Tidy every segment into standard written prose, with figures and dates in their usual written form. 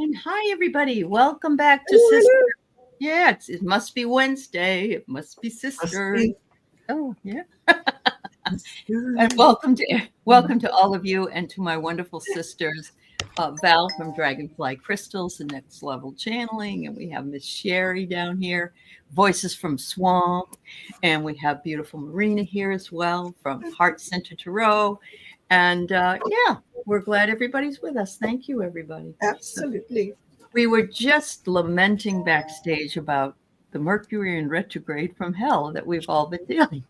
And hi, everybody. Welcome back to Sister. Hello. Yeah, it must be Wednesday. It must be Must Sister. be Oh, yeah. And good. welcome to all of you and to my wonderful sisters, Val from Dragonfly Crystals, the Next Level Channeling, and we have Miss Sherry down here, Voices from Swamp, and we have beautiful Marina here as well from Heart Center Tarot. And yeah, we're glad everybody's with us. Thank you, everybody. So, Absolutely. we were just lamenting backstage about the Mercury in retrograde from hell that we've all been dealing.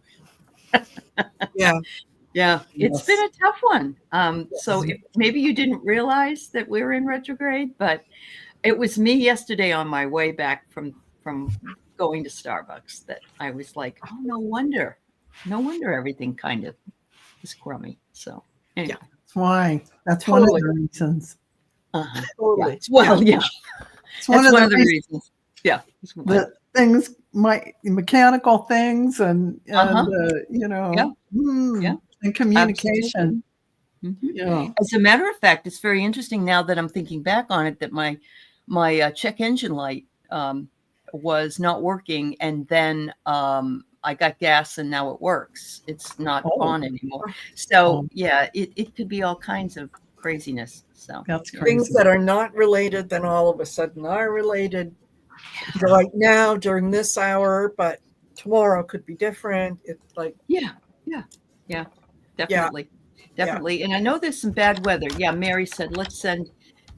Yeah. Yeah, it's been Yes. a tough one. So if maybe you didn't realize that we were in retrograde, but it was me yesterday on my way back from going to Starbucks that I was like, oh, no wonder everything kind of is crummy. So anyway, That's why. That's one of Totally. the reasons. uh-huh. Totally. Well, yeah, It's one that's of one the of the reasons reasons. Yeah. that things, mechanical things, and Uh-huh. Yeah. Yeah. and Absolutely. communication. Mhm. Yeah. As a matter of fact, it's very interesting now that I'm thinking back on it that my check engine light was not working, and then I got gas, and now it works. It's not Oh, on anymore. So oh, yeah, it could be all kinds of craziness. So that's yeah. Things crazy. that are not related, then all of a sudden are related right now during this hour, but tomorrow could be different. It's like, Yeah, yeah, yeah, yeah, definitely, yeah. definitely. And I know there's some bad weather. Yeah, Mary said let's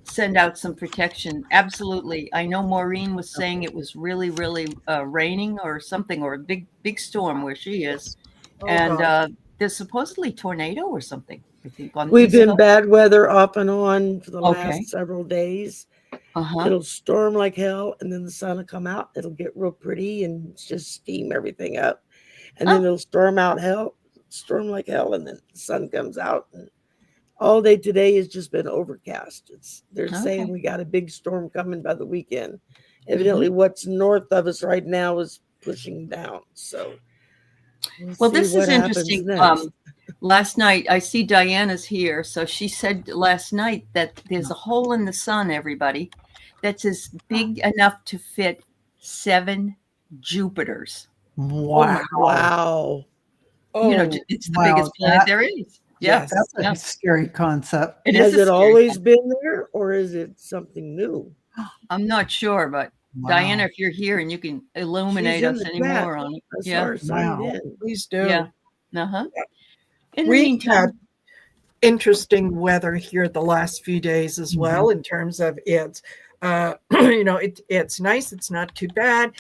send out some protection. Absolutely. I know Maureen was saying it was really, really raining or something, or a big storm where she is, Oh, and God. there's supposedly tornado or something. I think on the We've East been Coast. bad weather off and on for the Okay. last several days. Uh huh. It'll storm like hell, and then the sun will come out. It'll get real pretty and just steam everything up. And then Oh, it'll storm like hell, and then the sun comes out. And all day today has just been overcast. They're saying okay. we got a big storm coming by the weekend. Hmm. Evidently, what's north of us right now is pushing down. So we'll Well, see this is what happens interesting. next. Last night, I see Diana's here. So she said last night that there's a hole in the sun, everybody, that's as big enough to fit 7 Jupiters. Oh, my. Wow. Wow. Oh, It's the Wow. biggest planet there is. Yeah. yes. That's a Yeah. scary concept. It is Has a it scary always thing. been there, or is it something new? I'm not sure, but Diana, Wow. if you're here and you can She's illuminate in us the chat. anymore on it. I saw Yeah. her signed Wow. in. Please Yeah. do. Uh-huh. In the We've had meantime, interesting weather here the last few days as well, in terms of it's it's nice, it's not too bad.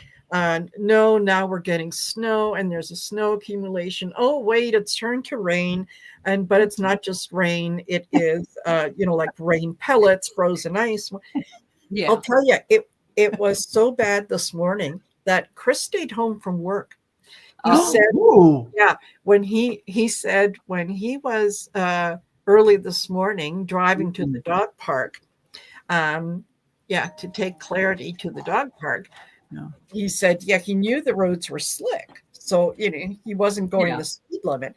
No, now we're getting snow, and there's a snow accumulation. Oh wait, it's turned to rain, but it's not just rain, it is like rain pellets, frozen ice. yeah. I'll tell you, it was so bad this morning that Chris stayed home from work. He Oh, said, Ooh. yeah, when he said when he was early this morning driving to the dog park, to take Clarity to the dog park, Yeah. he said, yeah, he knew the roads were slick, so he wasn't going yeah. the speed limit,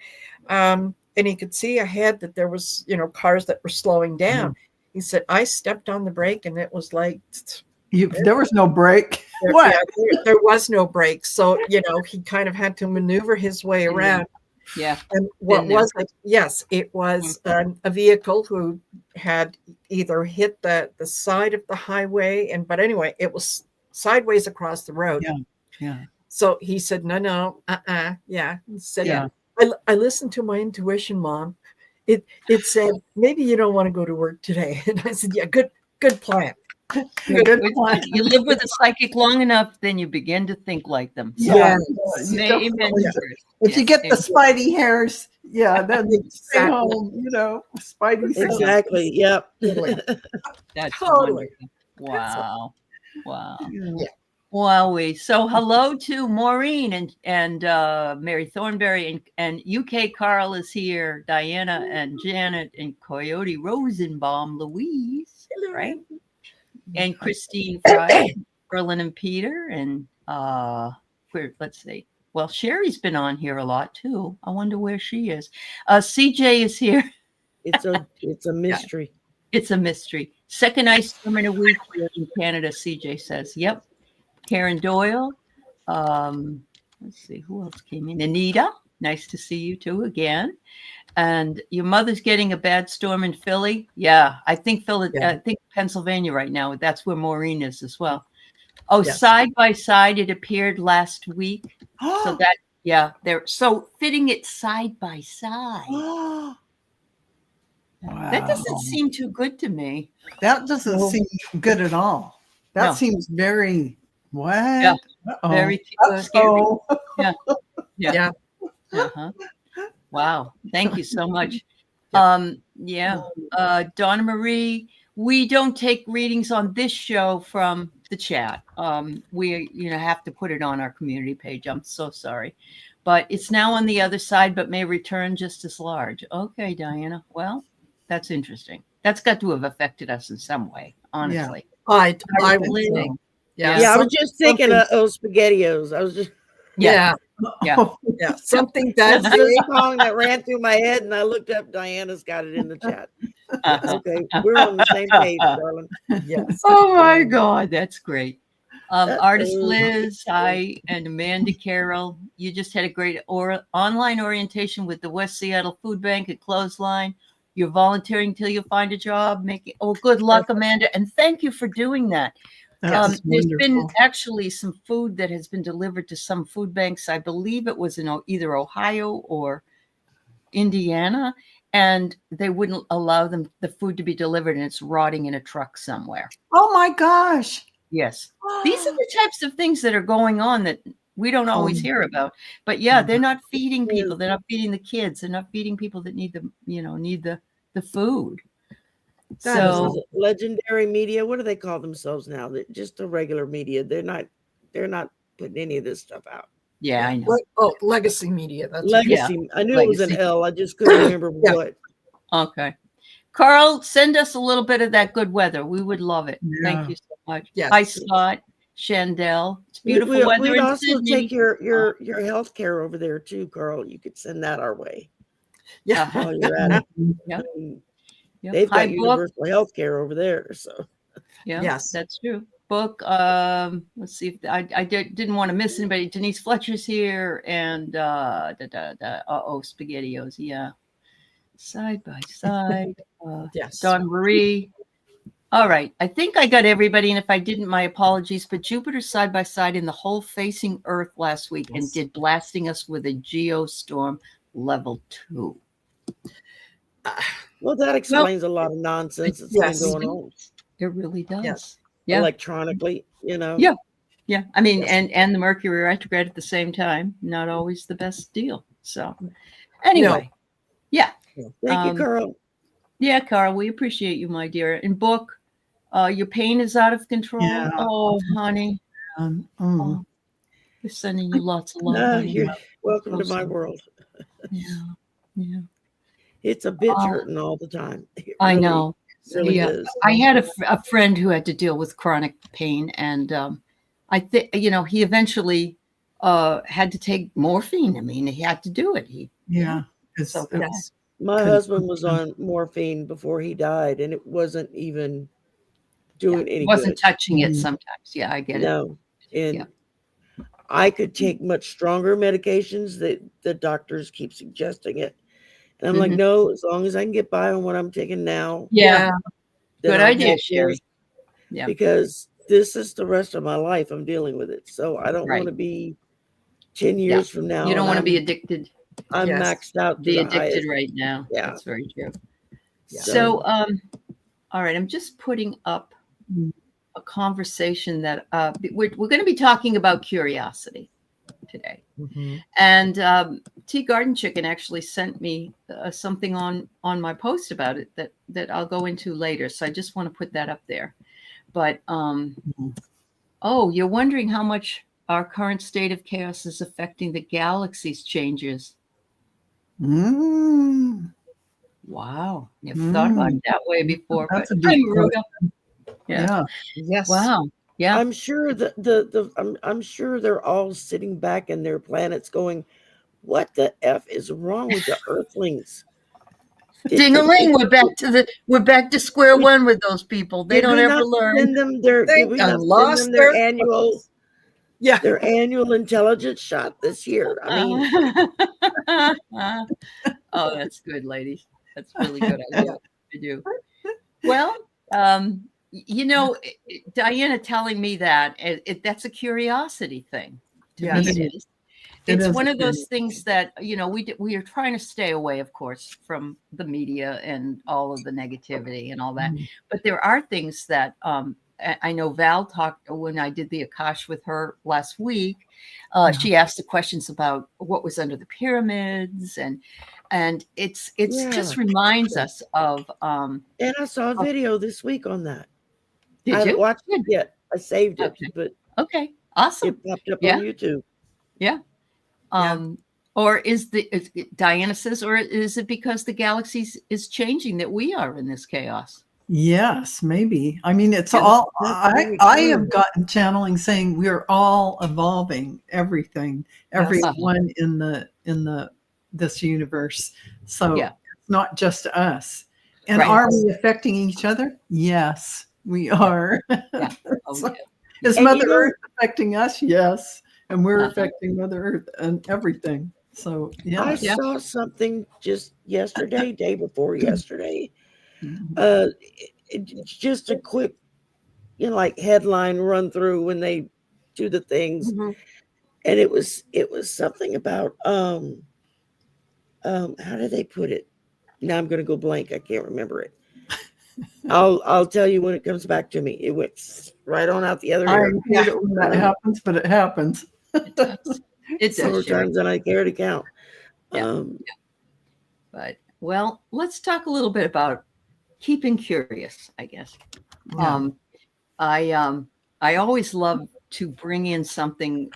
and he could see ahead that there was cars that were slowing down. He said, I stepped on the brake, and it was like. There was no break. There, What? yeah, there was no brakes, so he kind of had to maneuver his way Been there. around. Yeah. And what Been there. was it? Yes, it was a vehicle who had either hit the side of the highway, but anyway, it was sideways across the road. Yeah. Yeah. So he said, no, yeah. He said, Yeah. I listened to my intuition, Mom. It said, maybe you don't want to go to work today. And I said, yeah, good plan. Good plan. You live with a psychic long enough, then you begin to think like them. So, Yeah. Yes. amen Definitely. to Chris. If you Yes, get the amen. spidey hairs, yeah, then stay Exactly. home, spidey sense. Exactly. Yep. Totally. That's Totally. wonderful. Wow. Yeah. Wowee. So hello to Maureen and Mary Thornberry and UK Carl is here, Diana and Janet and Coyote Rosenbaum, Louise, right? And Christine Fry, Berlin and Peter, and let's see. Well, Sherry's been on here a lot too. I wonder where she is. CJ is here. It's a mystery. It's a mystery. Second ice storm in a week here in Canada, CJ says. Yep. Karen Doyle. Let's see, who else came in? Anita, nice to see you too again. And your mother's getting a bad storm in Philly. Yeah, I think I think Pennsylvania right now. That's where Maureen is as well. Oh, Yes. Side by Side, it appeared last week. So that, yeah, they're so fitting it side by side. Wow. That doesn't seem too good to me. That doesn't No. seem good at all. That No. seems very what? Yeah. Uh-oh. Very scary. Uh-oh. Yeah. Uh-huh. Wow. Thank you so much. Yeah. Donna Marie, we don't take readings on this show from the chat. We have to put it on our community page. I'm so sorry. But it's now on the other side, but may return just as large. Okay, Diana. Well, that's interesting. That's got to have affected us in some way, honestly. I Our would living. think. Yeah, I was just thinking of those SpaghettiOs. I was just Yeah. Something that's that the song that ran through my head, and I looked up. Diana's got it in the chat. Okay, we're on the same page, darling. yes. Oh my God, that's great. Artist Uh-oh. Liz, I and Amanda Carroll, you just had a great online orientation with the West Seattle Food Bank at Clothesline. You're volunteering till you find a job. Good luck, Amanda, and thank you for doing that. That's There's been wonderful. actually some food that has been delivered to some food banks. I believe it was in either Ohio or Indiana, and they wouldn't allow the food to be delivered, and it's rotting in a truck somewhere. Oh my gosh. Yes. These are the types of things that are going on that we don't always hear about. But yeah, they're not feeding people. They're not feeding the kids. They're not feeding people that need the food. That is legendary media. What do they call themselves now? Just the regular media. They're not putting any of this stuff out. Yeah, I know. Legacy media. That's Legacy. I knew it was an L. I just couldn't remember what. Okay. Carl, send us a little bit of that good weather. We would love it. Yeah. Thank you so much. Yes. Hi, Scott, Shandell. It's beautiful weather We'd in also Sydney. take your health care over there too, Carl. You could send that our way. Yeah. While you're at it. Yeah. I mean, Yep. they've got Hi, Book. universal health care over there. So Yeah, Yes. that's true. Book. Let's see if I didn't want to miss anybody. Denise Fletcher's here, and SpaghettiOs. Yeah, Side by Side. Yes. Dawn Marie. All right, I think I got everybody, and if I didn't, my apologies. But Jupiter Side by Side in the hole facing Earth last week and did blasting us with a geostorm level 2. well, that explains a lot of nonsense that's Yes. been going on It really does. Yes. Yeah. electronically. Yeah. Yeah. I mean, Yes. and the Mercury retrograde at the same time, not always the best deal. So anyway, yeah. Thank you, Carl. Yeah, Carl, we appreciate you, my dear. And Book, your pain is out of control. Yeah. Oh, honey. We're sending you lots of love. No, honey. you're welcome to my Awesome. world. Yeah. Yeah. It's a bitch hurting all the time. It I really- know. really Yeah. is. I had a friend who had to deal with chronic pain, and I think he eventually had to take morphine. I mean, he had to do it. So, yes. My husband was on morphine before he died, and it wasn't even doing any wasn't good. touching it sometimes. Yeah, I get it. No, and Yeah. I could take much stronger medications that the doctors keep suggesting it. And I'm like, Mhm. no, as long as I can get by on what I'm taking now. Yeah. then Good I'll idea, have Sherry. this, Yeah. Because this is the rest of my life. I'm dealing with it. So I don't Right. want to be 10 years from now. You don't and want to be I'm- addicted. I'm Yes. maxed out. To Be the addicted highest. right now. Yeah. That's very true. Yeah. So, all right, I'm just putting up a conversation that we're going to be talking about curiosity today. Mhm. And Tea Garden Chicken actually sent me something on my post about it that I'll go into later. So I just want to put that up there. But you're wondering how much our current state of chaos is affecting the galaxy's changes. Wow, never thought about it that way before. That's but a big Hi, Maruga. Yeah. Yes. Wow. Yeah. I'm sure that I'm sure they're all sitting back in their planets going, what the F is wrong with the Earthlings? Ding-a-ling, we're back to square one with those people. They don't ever learn. Send them their, They did we done not send lost them their their annual focus. Yeah. their annual intelligence shot this year? I mean, Oh, that's good, ladies. That's really good. I love what you do. Well, Diana telling me that that's a curiosity thing. To Yes, me, it it is. It It's is one a of those curiosity. things that we are trying to stay away, of course, from the media and all of the negativity and all that. Mhm. But there are things that I know Val talked when I did the Akash with her last week. Yeah. She asked the questions about what was under the pyramids, and it's Yeah. just reminds us of. and I saw a video this week on that. I Did haven't you? watched Good. it yet. I saved it, Okay. but Okay. Awesome. it popped up Yeah. on YouTube. Yeah. Or is Diana says, or is it because the galaxy is changing that we are in this chaos? Yes, maybe. I mean, it's Yeah, all, that's very I true. have gotten channeling saying we're all evolving, everything, everyone in this universe. So Yeah. it's not just us. And Right. are we affecting each other? Yes, we are. Yeah. Oh, So, yeah. is And Mother Earth affecting us? Yes. And we're affecting Mother Earth and everything. So, I yeah. saw something just yesterday, day before yesterday. Mhm. It's just a quick, like headline run through when they do the things, Mhm. and it was something about how did they put it? Now I'm going to go blank. I can't remember it. I'll tell you when it comes back to me. It went right on out the other I ear. hate it when that happens, but it happens. It does. It More does. Sherry. times than I care to count. Yeah. But well, let's talk a little bit about keeping curious, I guess. Yeah. I always love to bring in something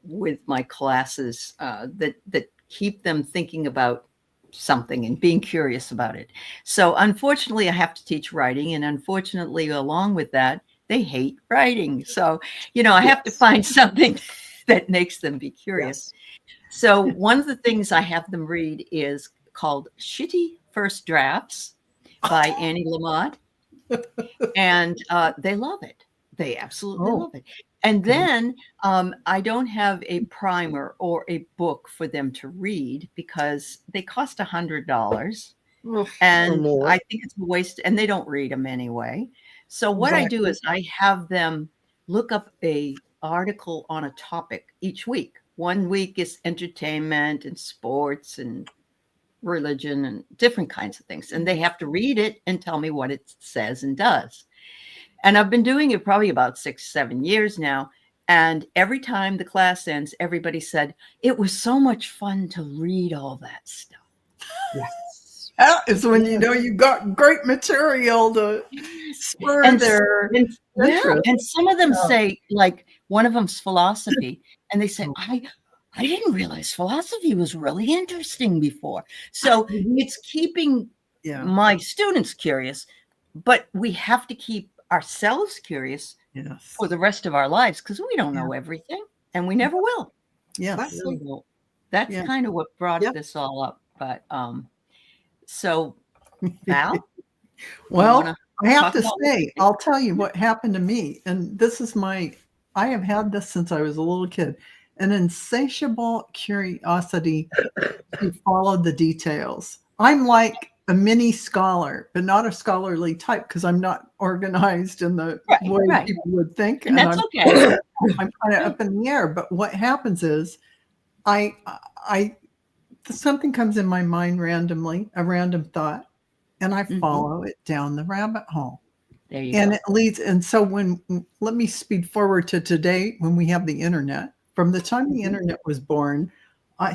with my classes that keep them thinking about something and being curious about it. So unfortunately, I have to teach writing, and unfortunately, along with that, they hate writing. So I have to find something that makes them be curious. So one of the things I have them read is called Shitty First Drafts by Annie Lamott. And they love it. They absolutely love it. And then I don't have a primer or a book for them to read because they cost $100. And more. I think it's a waste, and they don't read them anyway. So what I do is I have them look up a article on a topic each week. One week is entertainment and sports and religion and different kinds of things. And they have to read it and tell me what it says and does. And I've been doing it probably about 6-7 years now. And every time the class ends, everybody said, it was so much fun to read all that stuff. Yes. That is when you know you got great material to spur their interest. And some of them say, like one of them's philosophy, and they say, I didn't realize philosophy was really interesting before. So it's keeping my students curious, but we have to keep ourselves curious for the rest of our lives because we don't know everything and we never will. Yes. So that's kind of what brought this all up. But so Val? Well, I have to say, I'll tell you what happened to me. And this is I have had this since I was a little kid, an insatiable curiosity to follow the details. I'm like a mini scholar, but not a scholarly type because I'm not organized in the way people would think. And that's okay. I'm kind of up in the air. But what happens is something comes in my mind randomly, a random thought, and I follow it down the rabbit hole. There you go. It leads. And so let me speed forward to today when we have the internet. From the time the internet was born, I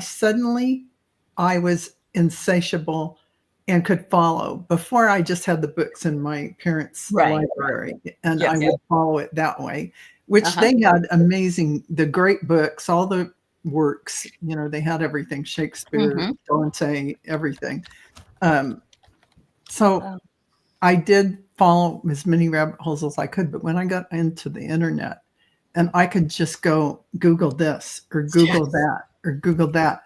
was insatiable and could follow. Before I just had the books in my parents' library, and I would follow it that way, which they had the great books, all the works, they had everything, Shakespeare, Dante, everything. So I did follow as many rabbit holes as I could, but when I got into the internet and I could just go Google this or Google that or Googled that.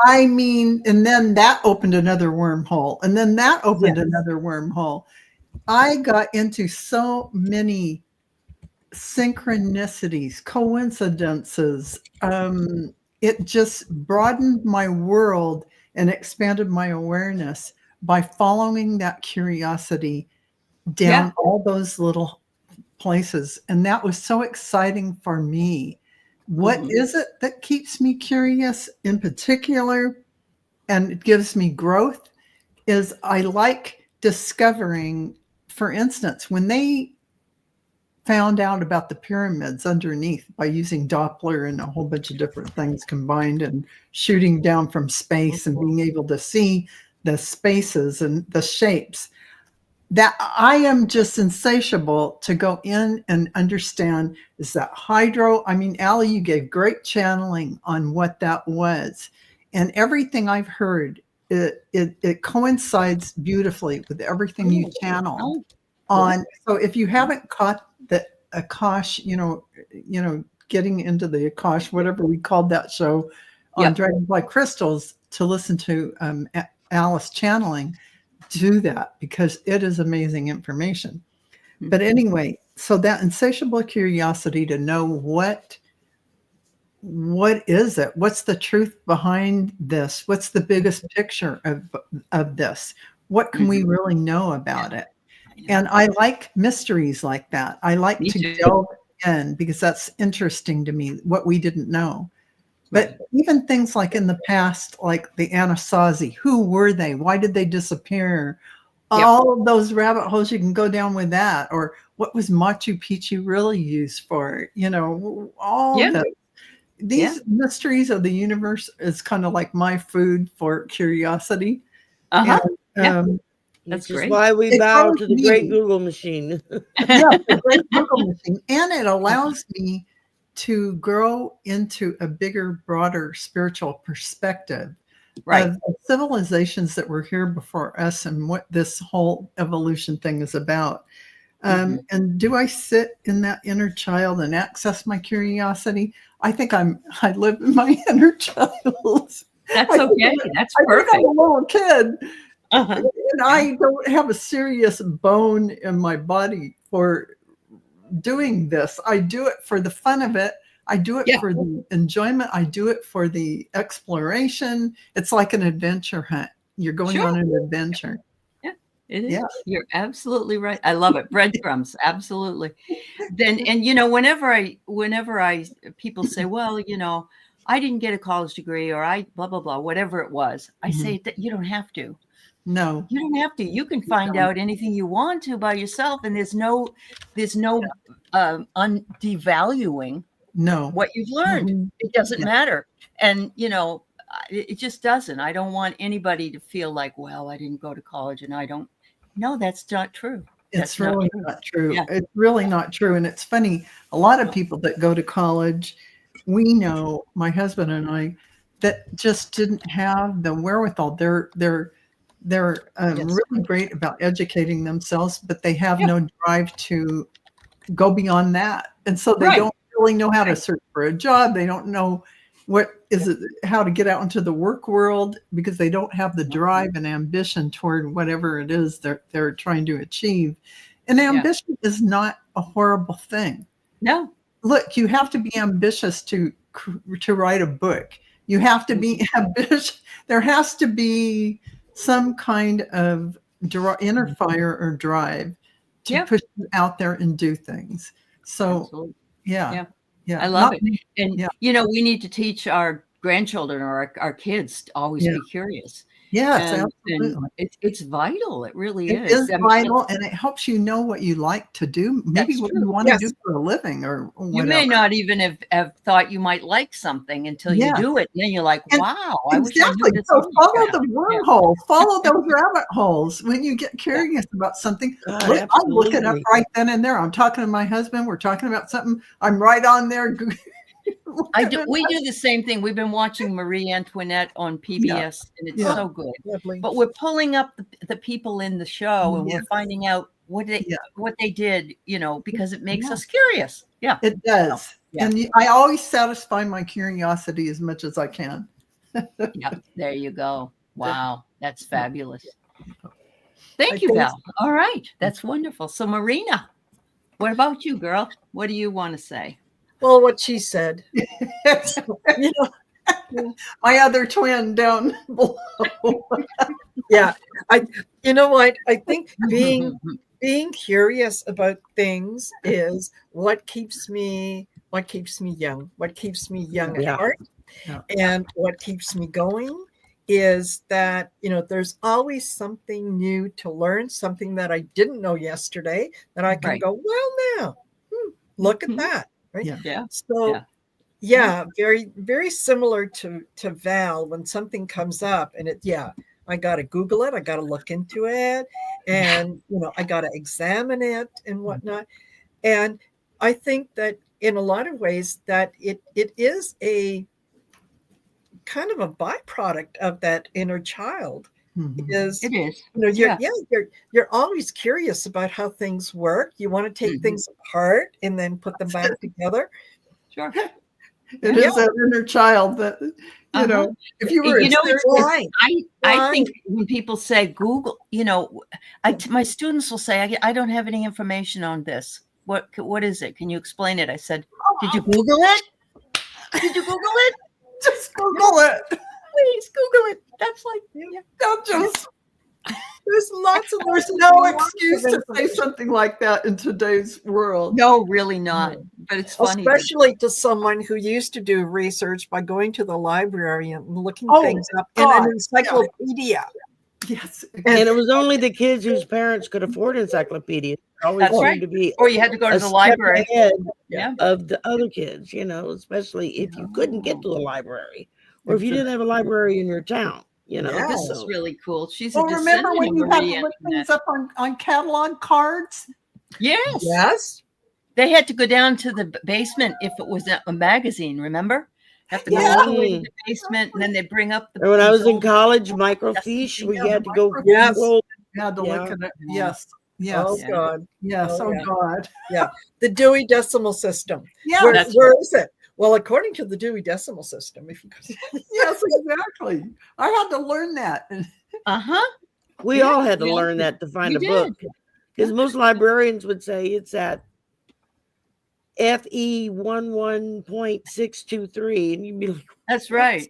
I mean, and then that opened another wormhole, and then that opened another wormhole. I got into so many synchronicities, coincidences. It just broadened my world and expanded my awareness by following that curiosity down all those little places. And that was so exciting for me. What is it that keeps me curious in particular and it gives me growth is I like discovering, for instance, when they found out about the pyramids underneath by using Doppler and a whole bunch of different things combined and shooting down from space and being able to see the spaces and the shapes, that I am just insatiable to go in and understand, is that hydro? I mean, Allie, you gave great channeling on what that was. And everything I've heard, it coincides beautifully with everything you channeled on. So if you haven't caught the Akash, getting into the Akash, whatever we called that show on Dragonfly Crystals, to listen to Alice channeling, do that because it is amazing information. But anyway, so that insatiable curiosity to know what is it? What's the truth behind this? What's the biggest picture of this? What can we really know about it? And I like mysteries like that. I like to delve in because that's interesting to me, what we didn't know. But even things like in the past, like the Anasazi, who were they? Why did they disappear? All of those rabbit holes you can go down with that. Or what was Machu Picchu really used for? These mysteries of the universe is kind of like my food for curiosity. That's great. Why we bow to the great Google machine. The great Google machine. And it allows me to grow into a bigger, broader spiritual perspective of the civilizations that were here before us and what this whole evolution thing is about. And do I sit in that inner child and access my curiosity? I think I live in my inner child. That's okay. That's perfect. I think I'm a little kid. And I don't have a serious bone in my body for doing this. I do it for the fun of it. I do it for the enjoyment. I do it for the exploration. It's like an adventure hunt. You're going on an adventure. Yeah, it is. You're absolutely right. I love it. Breadcrumbs. Absolutely. And whenever people say, well, I didn't get a college degree or I blah, blah, blah, whatever it was, I say that you don't have to. No, you don't have to. You can find out anything you want to by yourself, and there's no devaluing what you've learned. It doesn't matter, and it just doesn't. I don't want anybody to feel like, well, I didn't go to college, and I don't. No, that's not true. It's really not true. It's really not true, and it's funny. A lot of people that go to college, we know, my husband and I, that just didn't have the wherewithal. They're really great about educating themselves, but they have no drive to go beyond that. And so they don't really know how to search for a job. They don't know how to get out into the work world because they don't have the drive and ambition toward whatever it is they're trying to achieve. And ambition is not a horrible thing. No. Look, you have to be ambitious to write a book. You have to be ambitious. There has to be some kind of inner fire or drive to push you out there and do things. So, absolutely. Yeah. I love it. And, we need to teach our grandchildren or our kids to always be curious. Yes, absolutely. And it's vital. It really is. It is vital, and it helps you know what you like to do. Maybe what you want to do for a living or whatever. You may not even have thought you might like something until you do it. And then you're like, wow, I wish I knew this. So follow the wormholes. Follow those rabbit holes. When you get curious about something, I look it up right then and there. I'm talking to my husband. We're talking about something. I'm right on there. We do the same thing. We've been watching Marie Antoinette on PBS, and it's so good. Lovely. But we're pulling up the people in the show, and we're finding out what they did, because it makes us curious. Yeah. It does. Yeah. And I always satisfy my curiosity as much as I can. Yeah. There you go. Wow. That's fabulous. Thank you, Val. All right. That's wonderful. So Marina, what about you, girl? What do you want to say? Well, what she said. My other twin down below. Yeah. You know what? I think being curious about things is what keeps me young, what keeps me young at heart. Yeah. And what keeps me going is that, there's always something new to learn, something that I didn't know yesterday that I can go, well, now, look at that. Right. Yeah. So, yeah, very, very similar to Val. When something comes up and I got to Google it. I got to look into it, and, I got to examine it and whatnot. And I think that in a lot of ways that it is a kind of a byproduct of that inner child. Is it is. You're always curious about how things work. You want to take things apart and then put them back together. Sure. It is that inner child that, if you were I think when people say Google, my students will say, I don't have any information on this. What is it? Can you explain it? I said, did you Google it? Did you Google it? Just Google it. Please Google it. That's like, don't just. There's no excuse to say something like that in today's world. No, really not. But it's funny. Especially to someone who used to do research by going to the library and looking things up in an encyclopedia. Yes. And it was only the kids whose parents could afford encyclopedias. That's right. To be or you had to go to the library of the other kids, especially if you couldn't get to the library or if you didn't have a library in your town. This is really cool. She's remember when you had to look things up on catalog cards? Yes. They had to go down to the basement if it was a magazine, remember? Have to go all the way to the basement, and then they bring up the. When I was in college, microfiche, we had to go. Had to look at it. Yes. Yes. Oh God. Yes. Oh God. Yeah. The Dewey Decimal System. Yeah. Where is it? Well, according to the Dewey Decimal System, if you could. Yes, exactly. I had to learn that. We all had to learn that to find a book, because most librarians would say it's at FE 11.623, and you'd be like, "That's right."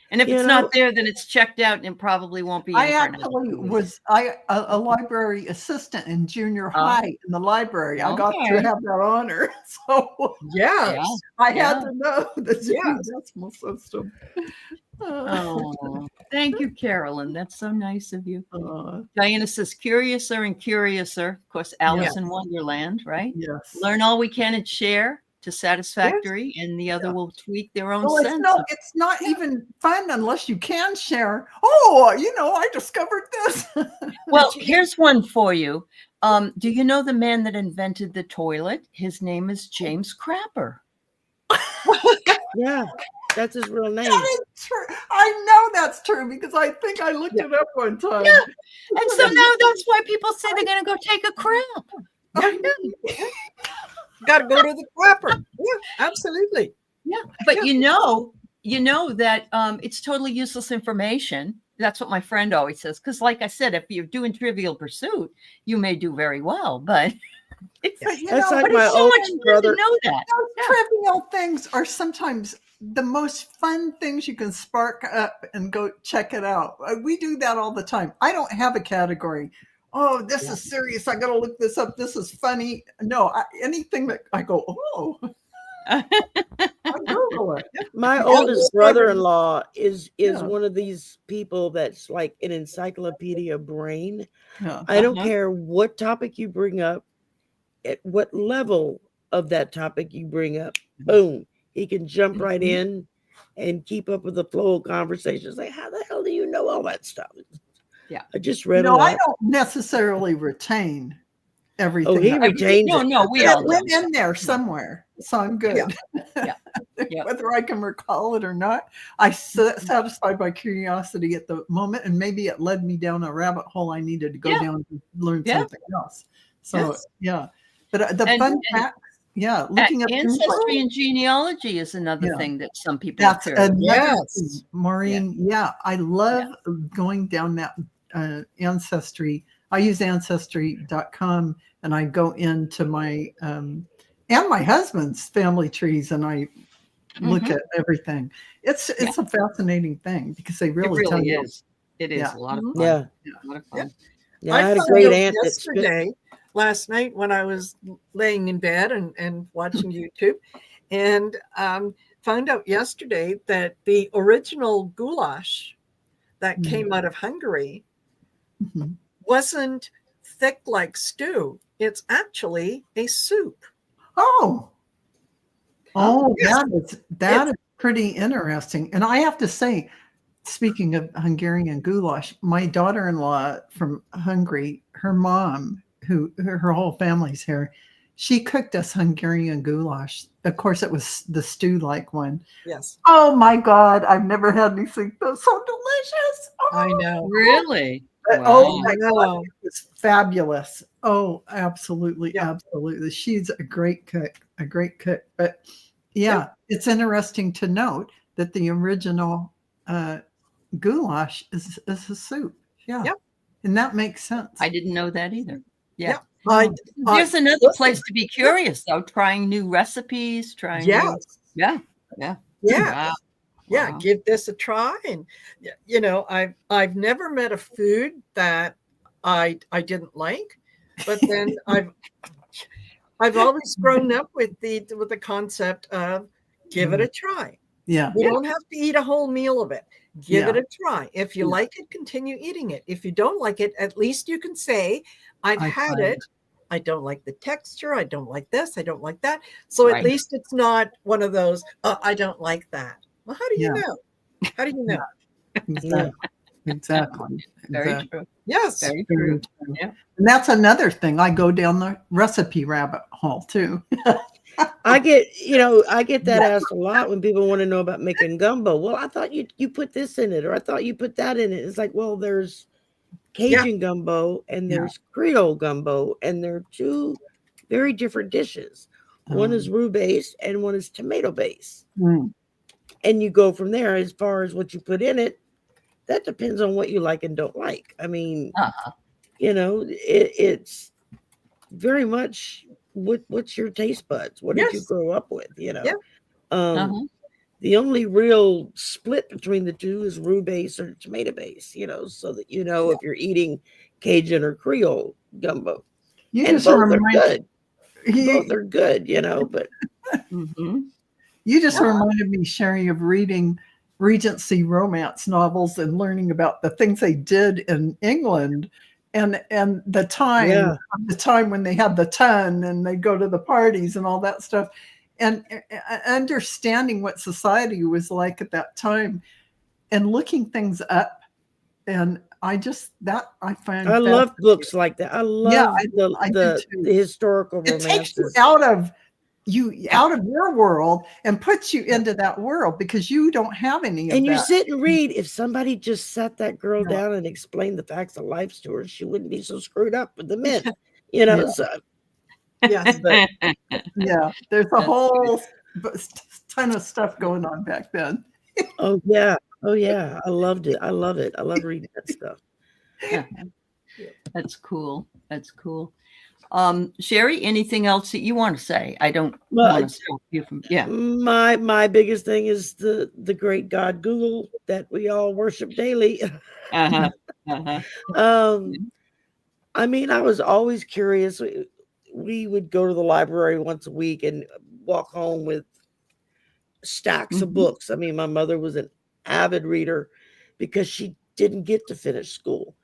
And if it's not there, then it's checked out and probably won't be. I actually was a library assistant in junior high in the library. I got to have that honor. So I had to know the decimal system. Thank you, Carolyn. That's so nice of you. Diana says, "Curiouser and curiouser." Of course, Alice in Wonderland, right? Yes. Learn all we can and share to satisfactory, and the other will tweak their own sense. It's not even fun unless you can share. I discovered this. Well, here's one for you. Do you know the man that invented the toilet? His name is James Crapper. Yeah, that's his real name. That is true. I know that's true because I think I looked it up one time. Yeah. And so now that's why people say they're going to go take a crap. Got to go to the crapper. Yeah, absolutely. Yeah, but you know that it's totally useless information. That's what my friend always says. Because, like I said, if you're doing Trivial Pursuit, you may do very well. But it's like my so much fun to know that. Those trivial things are sometimes the most fun things you can spark up and go check it out. We do that all the time. I don't have a category. Oh, this is serious. I got to look this up. This is funny. No, anything that I go, I Google it. My oldest brother-in-law is one of these people that's like an encyclopedia brain. I don't care what topic you bring up, at what level of that topic you bring up. Boom, he can jump right in and keep up with the flow of conversations. Like, how the hell do you know all that stuff? Yeah, I just read a lot. I don't necessarily retain everything. Oh, he retained it. No, we all went in there somewhere, so I'm good. Yeah. Whether I can recall it or not, I satisfied my curiosity at the moment, and maybe it led me down a rabbit hole I needed to go down to learn something else. So Yes. yeah, but the And- fun and- fact, looking at things like- Ancestry and genealogy is another Yeah. thing that some people are that's curious. another Yes. thing, Maureen. Yeah, I love going down that Ancestry. I use Ancestry.com, and I go into my and my husband's family trees, and I look at everything. It's a fascinating thing because they It really tell really you. is. It is Yeah. a lot of fun. Yeah. A lot of fun. Yeah, I had a found great out aunt that spent, yesterday, last night when I was laying in bed and watching YouTube, and found out yesterday that the original goulash that came out of Hungary Mhm. wasn't thick like stew. It's actually a soup. Oh, yes. that is pretty interesting. And I have to say, speaking of Hungarian goulash, my daughter-in-law from Hungary, her mom, her whole family's here, she cooked us Hungarian goulash. Of course, it was the stew-like one. Yes, Oh my God, I've never had anything that's so delicious. I know. Really? Oh Wow. my I God, know. it was fabulous. Oh, absolutely, Yeah. absolutely. She's a great cook, But yeah, it's interesting to note that the original goulash is a soup. Yeah. Yep. And that makes sense. I didn't know that either. Yeah. There's another listen, place to be curious, though, trying new recipes, trying new. Yes. Yeah. Yeah. Wow. Yeah, Wow. give this a try. And I've never met a food that I didn't like, but then I've always grown up with the concept of give it a try. Yeah. You don't have to eat a whole meal of it. Give Yeah. it a try. If you like it, continue eating it. If you don't like it, at least you can say, I've had tried it. I don't like the texture. I don't like this. I don't like that. So Right. at least it's not one of those, I don't like that. Well, how do you know? How do you know? Exactly. Very true. Yes. Very Very true. true. Yeah. And that's another thing. I go down the recipe rabbit hole too. I get that asked a lot when people want to know about making gumbo. Well, I thought you put this in it, or I thought you put that in it. It's like, well, there's Cajun gumbo and there's Creole gumbo, and they're two very different dishes. One is roux based and one is tomato based. And you go from there. As far as what you put in it, that depends on what you like and don't like. I mean, it's very much what's your taste buds? What did you grow up with? The only real split between the two is roux base or tomato base, so that if you're eating Cajun or Creole gumbo. And both are good. Both are good, but You just reminded me, Sherry, of reading Regency romance novels and learning about the things they did in England and the time when they had the ton and they go to the parties and all that stuff, and understanding what society was like at that time and looking things up. And I find I love books like that. I love the historical romances. It takes you out of your world and puts you into that world because you don't have any of that. And you sit and read. If somebody just sat that girl down and explained the facts of life to her, she wouldn't be so screwed up with the men. So Yes. but there's a whole ton of stuff going on back then. oh yeah. I loved it. I love it. I love reading that stuff. That's cool. That's cool. Sherry, anything else that you want to say? I don't want to stop you from. My biggest thing is the great God Google that we all worship daily. I mean, I was always curious. We would go to the library once a week and walk home with stacks of books. I mean, my mother was an avid reader because she didn't get to finish school.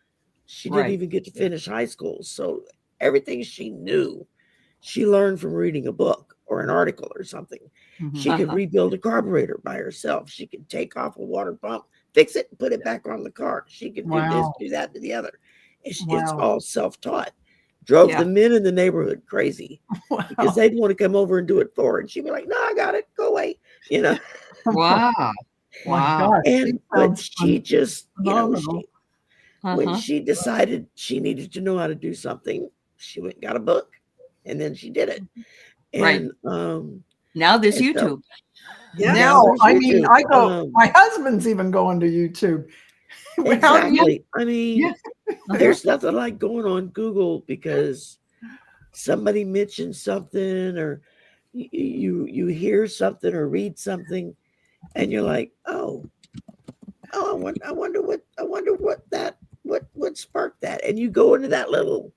She didn't even get to finish high school. So everything she knew, she learned from reading a book or an article or something. She could rebuild a carburetor by herself. She could take off a water pump, fix it, and put it back on the car. She could do this, do that, do the other. It's all self-taught. Drove the men in the neighborhood crazy because they'd want to come over and do it for her. And she'd be like, no, I got it. Go away. Wow. Wow. And but she just, when she decided she needed to know how to do something, she went and got a book, and then she did it. Right. And now there's and so- YouTube. Yeah. Now, there's I mean, YouTube. I go, my husband's even going to YouTube. How do you- Exactly. I mean, there's nothing like going on Google because somebody mentioned something, or you hear something or read something, and you're like, oh, I wonder what sparked that, and you go into that little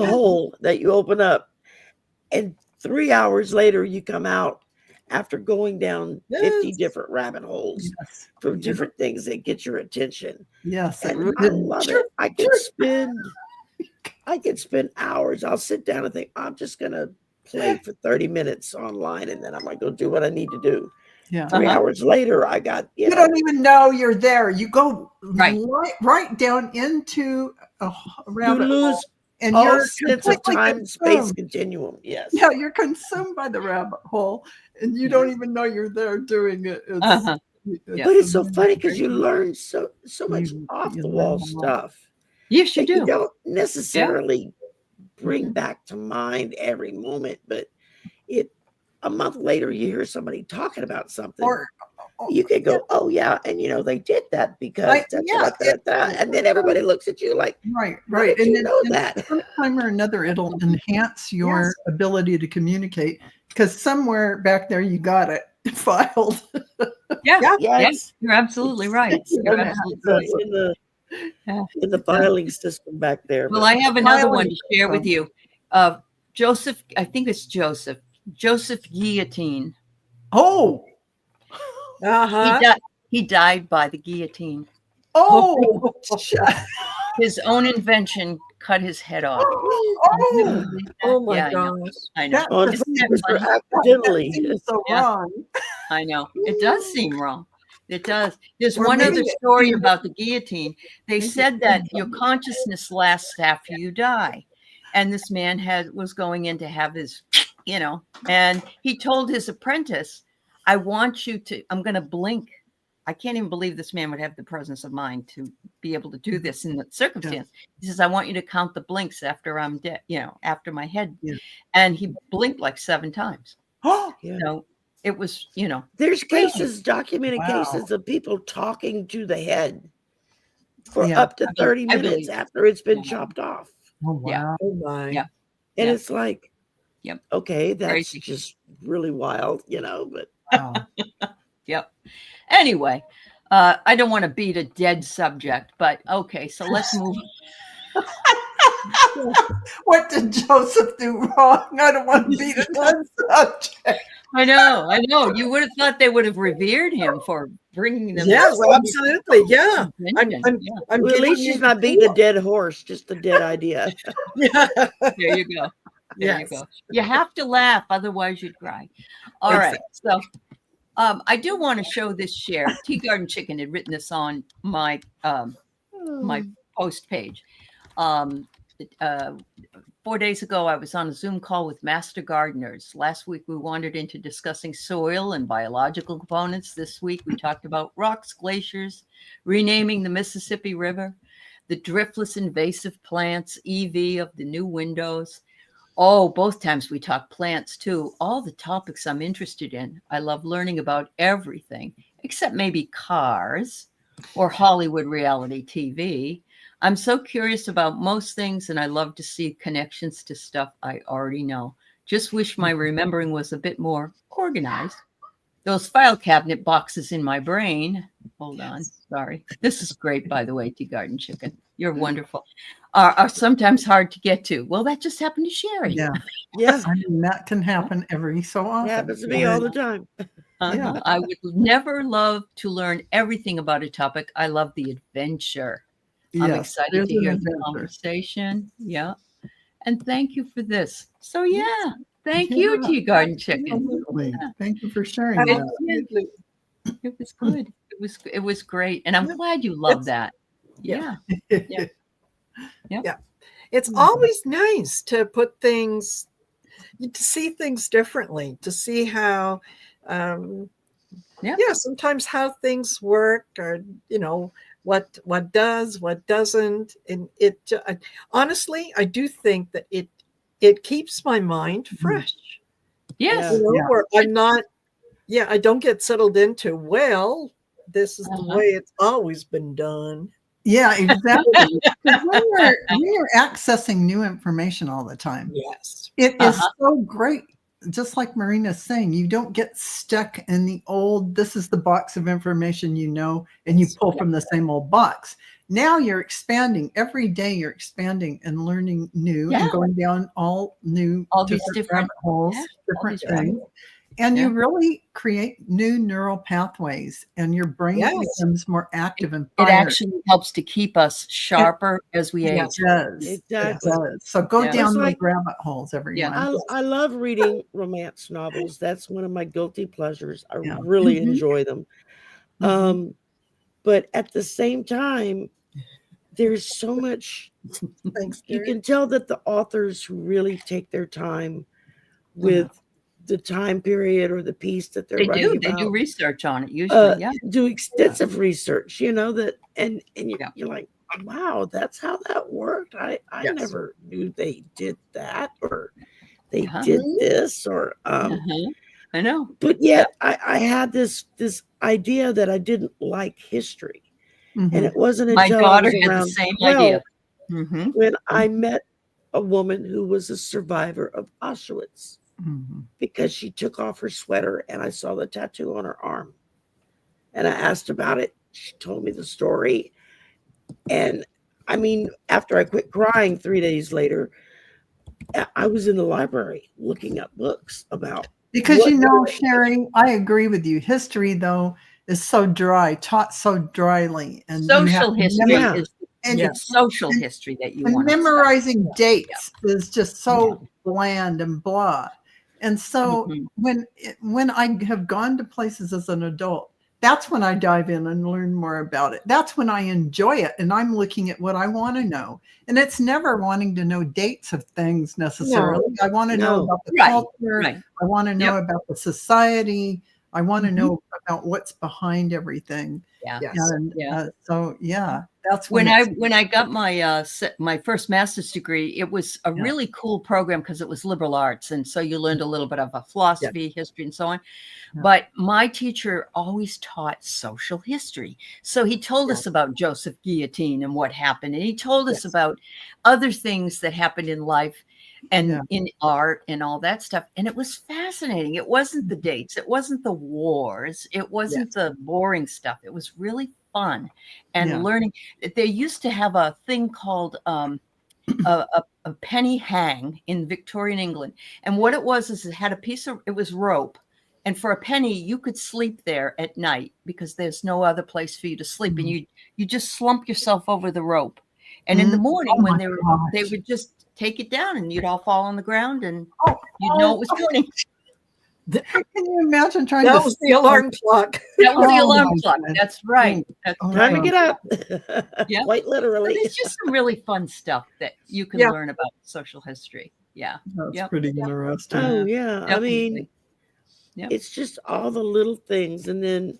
hole that you open up, and 3 hours later you come out after going down 50 Yes. different rabbit holes Yes. from different things that get your attention. Yes. And I love it. I could spend hours. I'll sit down and think, I'm just gonna play for 30 minutes online, and then I'm gonna go do what I need to do. Yeah. 3 hours later, I got You don't even know you're there. You go Right. right down into a you rabbit hole, lose and all you're sense of completely time space consumed. continuum. Yes. Yeah, you're consumed by the rabbit hole, and you don't even know you're there doing it. It's, Uh-huh. But it's so funny because you amazing. learn so much You off the learn wall a lot. stuff Yes, you that you do. don't necessarily bring back to mind every moment, but a month later you hear somebody talking about something. Or You could go, oh yeah, and they did that because and then everybody looks at you like, right, how right, did you know and that? sometime or another it'll enhance your ability to communicate, because somewhere back there you got it filed. Yeah. Yes. You're absolutely right. You're absolutely right. In the filing system back there. Well, but- I have another one to share with you. Joseph, I think it's Joseph Guillotine. Oh, Uh-huh. He died by the guillotine. oh, His own invention cut his head off. oh, Oh my Yeah, I know. gosh. I know. on Isn't that purpose or funny? accidentally. that seems so Yeah. wrong. I know. It does seem wrong. It does. There's Or one maybe other it- story about the guillotine. They maybe said it that did your something. consciousness lasts after you die. And this man was going in to have his, and he told his apprentice, I'm going to blink. I can't even believe this man would have the presence of mind to be able to do this in the circumstance. He says, I want you to count the blinks after I'm dead, after my head. Yeah. And he blinked like 7 times. Yeah. So it was, There's cases, documented Wow. cases of people talking to the head for Yeah. up to 30 I minutes believe it. after it's been Yeah. chopped off. Oh, Yeah. wow. Oh my. Yeah. And Yeah. it's like, Yep. okay, that's Crazy. just really wild, but Wow. Yep. Anyway, I don't want to beat a dead subject, but okay, so let's move. What did Joseph do wrong? I don't want to be the dead subject. I know. You would have thought they would have revered him for bringing them. Yes, absolutely. Yeah. Invention. I'm well, at giving least you she's not beating a dead horse, just a dead idea. Yeah. There you go. There you go. You have to laugh, otherwise you'd cry. All right. So I do want to show this share. Tea Garden Chicken had written this on my my post page. 4 days ago, I was on a Zoom call with master gardeners. Last week, we wandered into discussing soil and biological components. This week, we talked about rocks, glaciers, renaming the Mississippi River, the driftless invasive plants, EV of the new windows. Oh, both times we talked plants too. All the topics I'm interested in. I love learning about everything, except maybe cars or Hollywood reality TV. I'm so curious about most things, and I love to see connections to stuff I already know. Just wish my remembering was a bit more organized. Those file cabinet boxes in my brain. Hold on. Sorry. This is great, by the way, Tea Garden Chicken. You're wonderful. Are sometimes hard to get to. Well, that just happened to Sherry. Yeah. Yeah, I mean, that can happen every so often. it happens to me all the time. Yeah. I would never love to learn everything about a topic. I love the adventure. I'm Yes, excited there's to an hear the adventure. conversation. Yeah. And thank you for this. So, yeah. Thank Yeah, you, Tea Garden Chicken. Absolutely. Thank you for sharing It, that. Absolutely. it was good. It was great. And I'm glad you love that. Yeah. It's always nice to put things, to see things differently, to see how, Yeah. sometimes how things work, or, what does, what doesn't, and honestly, I do think that it keeps my mind fresh. Yes. You know, where I'm not, I don't get settled into, well, this is the way it's always been done. Yeah, exactly. when you're accessing new information all the time, yes, it is so great. Just like Marina's saying, you don't get stuck in the old, this is the box of information, and you pull from the same old box. Now you're expanding. Every day you're expanding and learning new and going down all these different rabbit holes, different things. And you really create new neural pathways, and your brain becomes more active and fired. It actually helps to keep us sharper as we age. It does. Exactly. It does. So go down those rabbit holes, everyone. I love reading romance novels. That's one of my guilty pleasures. I really enjoy them. But at the same time, there's so much. You can tell that the authors really take their time with the time period or the piece that they're writing about. They do research on it usually. Do extensive research, that, and you're like, wow, that's how that worked. I never knew they did that, or they did this, or I know. But yet I had this idea that I didn't like history. And it wasn't until my daughter I was had around the same 12 idea when I met a woman who was a survivor of Auschwitz. Because she took off her sweater and I saw the tattoo on her arm. And I asked about it. She told me the story. And I mean, after I quit crying 3 days later, I was in the library looking up books about. Because Sherry, I agree with you. History, though, is so dry, taught so dryly. And social history it's social history that you want. Memorizing dates is just so bland and blah. And so when I have gone to places as an adult, that's when I dive in and learn more about it. That's when I enjoy it. And I'm looking at what I want to know. And it's never wanting to know dates of things necessarily. I want to know about the culture. I want to know about the society. I want to know about what's behind everything. That's when I got my first master's degree. It was a really cool program because it was liberal arts, and so you learned a little bit of a philosophy, history, and so on. But my teacher always taught social history, so he told us about Joseph Guillotine and what happened, and he told us about other things that happened in life and in art and all that stuff. And it was fascinating. It wasn't the dates, it wasn't the wars, it wasn't the boring stuff. It was really fun and learning. They used to have a thing called a penny hang in Victorian England. And what it was is it had it was rope. And for a penny, you could sleep there at night because there's no other place for you to sleep. And you just slump yourself over the rope. And in the morning when they would just take it down and you'd all fall on the ground and you'd know it was coming. Can you imagine trying that was the alarm clock. That was the alarm clock. That's right. That's time to get up. Quite literally. But it's just some really fun stuff that you can learn about social history. That's pretty interesting. Oh yeah. I mean, it's just all the little things. And then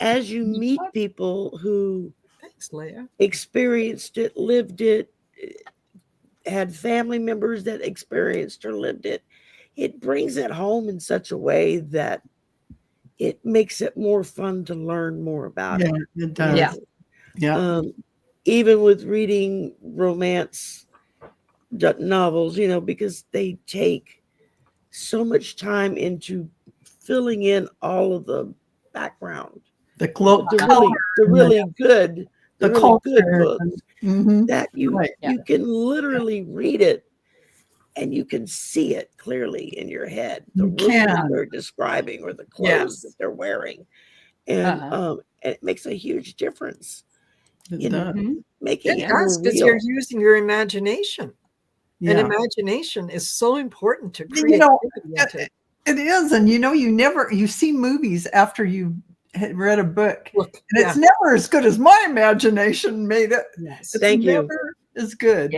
as you meet people who experienced it, lived it, had family members that experienced or lived it, it brings it home in such a way that it makes it more fun to learn more about it. It does. Even with reading romance novels, because they take so much time into filling in all of the background, the really good books that you can literally read it and you can see it clearly in your head, the room that they're describing or the clothes that they're wearing. And it makes a huge difference in making it more real. Because you're using your imagination. And imagination is so important to creativity. It is. And you see movies after you had read a book. And it's never as good as my imagination made it. Yes. It's never as good.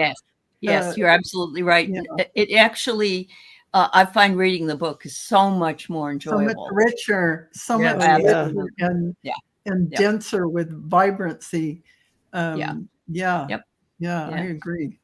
Yes, you're absolutely right. It actually, I find reading the book is so much more enjoyable. So much richer. So much richer. and Yep. denser with vibrancy. Yeah. Yeah. Yep. Yeah, I Yeah. agree.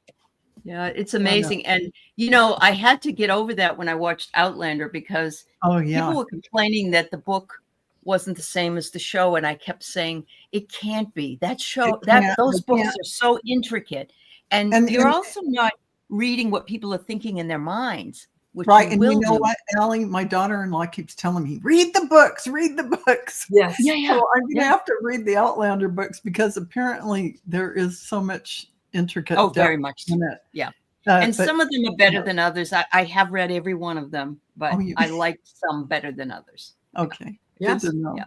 Yeah, it's no. amazing. And, I had to get over that when I watched Outlander because Oh, yeah. people were complaining that the book wasn't the same as the show. And I kept saying, it can't be. That show, those books are so intricate. And you're also not reading what people are thinking in their minds, which right. you And will you know do. what, Allie, my daughter-in-law keeps telling me, read the books, read the books. Yes. Yeah. So I'm going to have to read the Outlander books because apparently there is so much intricate Oh, very much. in it. Yeah. And some of them are better than others. I have read every one of them, but I like some better than others. Okay. Yes. Good to know. Yeah.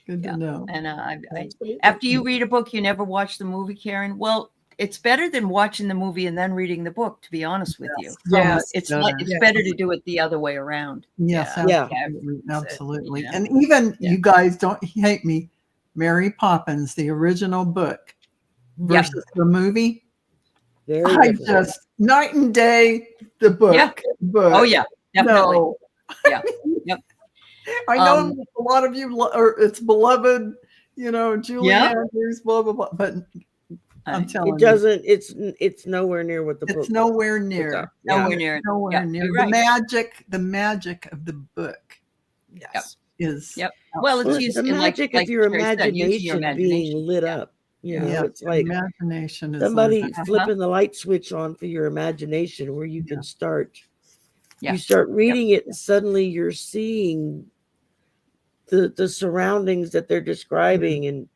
Good to know. And after you read a book, you never watch the movie, Karen. Well, it's better than watching the movie and then reading the book, to be honest with you. Yes. It's better to do it the other way around. Yes, Yeah. absolutely. Yeah. And even you guys don't hate me, Mary Poppins, the original book versus the movie. Very just night and day the book. Yeah. Book. Oh yeah, definitely. No. Yeah. Yep. I know a lot of you or it's beloved, Julie Andrews, blah blah blah. But I'm telling you, it's nowhere near what the book. It's nowhere near. Nowhere near. Nowhere near. Right. The magic of the book. Yes. Is well, it's used the magic of your imagination being lit up. It's like imagination is somebody flipping the light switch on for your imagination where you can start. You start reading it and suddenly you're seeing the surroundings that they're describing, and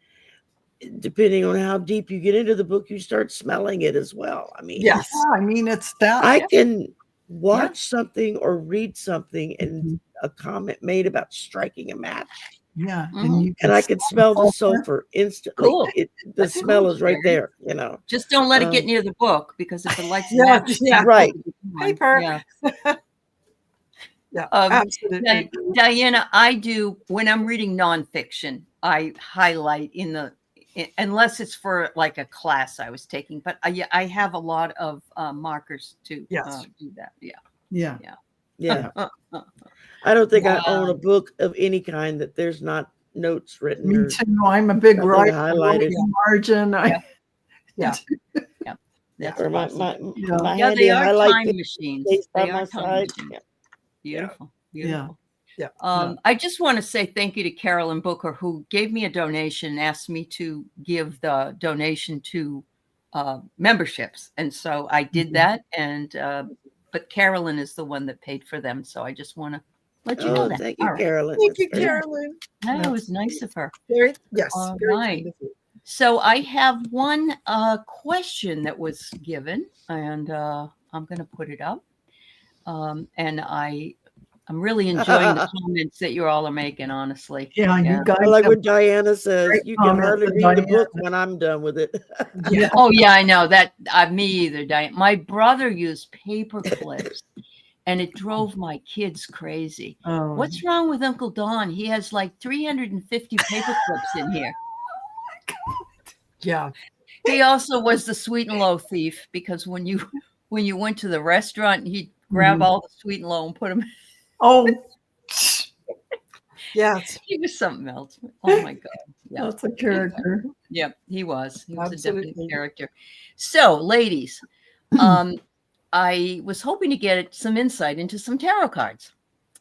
depending on how deep you get into the book, you start smelling it as well. I mean, it's that I can watch something or read something and a comment made about striking a match. Yeah. Mhm. And I can smell the sulfur instantly. Cool. The smell is right there, Just don't let it get near the book, because if it lights right. Paper. Yeah, absolutely. Diana, I do, when I'm reading nonfiction, I highlight unless it's for like a class I was taking, but I have a lot of markers to do that. Yeah. I don't think I own a book of any kind that there's not notes written. Me too. I'm a big writer. Highlighted margin. That's or my they handy are highlight time machines. They are time machines. Beautiful. Yeah. I just want to say thank you to Carolyn Booker, who gave me a donation and asked me to give the donation to memberships. And so I did that. And but Carolyn is the one that paid for them. So I just want to let you know that. Thank you, Carolyn. Thank you, Carolyn. That was nice of her. Very right. So I have one question that was given, and I'm going to put it up. And I'm really enjoying the comments that you all are making, honestly. Yeah, you guys. Like what Diana says, you can hardly read the book when I'm done with it. Oh, yeah, I know that. Me either, Diana. My brother used paper clips, and it drove my kids crazy. Oh. What's wrong with Uncle Don? He has like 350 paper clips in here. Yeah. He also was the sweet and low thief, because when you went to the restaurant, he'd grab all the sweet and low and put them. Oh, yes. He was something else. Oh my God. Yeah. That's a character. Yeah, he was. He was Absolutely. a definite character. So, ladies, I was hoping to get some insight into some tarot cards.